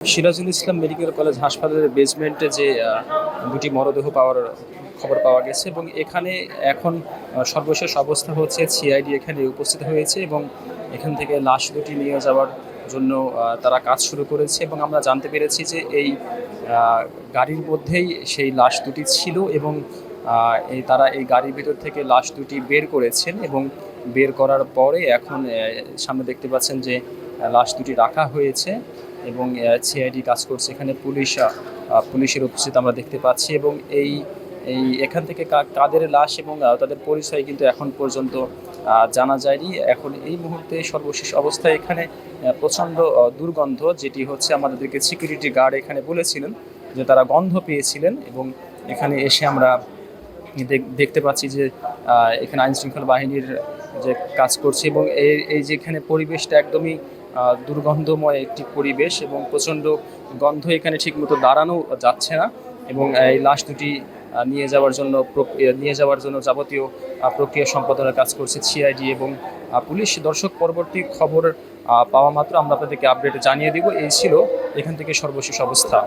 Sirajul Islam medical college হাসপাতালের বেসমেন্টে যে দুটি মরদেহ পাওয়ার খবর পাওয়া গেছে এবং এখানে এখন সর্বশেষ অবস্থা হচ্ছে সিআইডি এখানে উপস্থিত হয়েছে এবং এখান থেকে লাশ দুটি নিয়ে যাওয়ার জন্য তারা কাজ শুরু করেছে এবং আমরা জানতে পেরেছি যে এই গাড়ির মধ্যেই সেই লাশ দুটি ছিল এবং তারা এই গাড়ির ভিতর থেকে লাশ দুটি বের করেছেন এবং বের করার পরে এখন সামনে দেখতে পাচ্ছেন যে লাশ দুটি রাখা হয়েছে এবং সিআইডি কাজ করছে। এখানে পুলিশের উপস্থিত আমরা দেখতে পাচ্ছি এবং এই এই এখান থেকে কাদের লাশ এবং তাদের পরিচয় কিন্তু এখন পর্যন্ত জানা যায়নি। এখন এই মুহূর্তে সর্বশেষ অবস্থায় এখানে প্রচণ্ড দুর্গন্ধ, যেটি হচ্ছে আমাদেরকে সিকিউরিটি গার্ড এখানে বলেছিলেন যে তারা গন্ধ পেয়েছিলেন এবং এখানে এসে আমরা দেখতে পাচ্ছি যে এখানে আইনশৃঙ্খলা বাহিনীর যে কাজ করছে এবং এই যে এখানে পরিবেশটা একদমই দুর্গন্ধময় একটি পরিবেশ এবং প্রচণ্ড গন্ধ, এখানে ঠিকমতো দাঁড়ানো যাচ্ছে না এবং এই লাশ দুটি নিয়ে যাওয়ার জন্য যাবতীয় প্রক্রিয়া সম্পাদনের কাজ করছে সিআইডি এবং পুলিশ। দর্শক, পরবর্তী খবর পাওয়া মাত্র আমরা আপনাদেরকে আপডেট জানিয়ে দিব। এই ছিল এখান থেকে সর্বশেষ অবস্থা।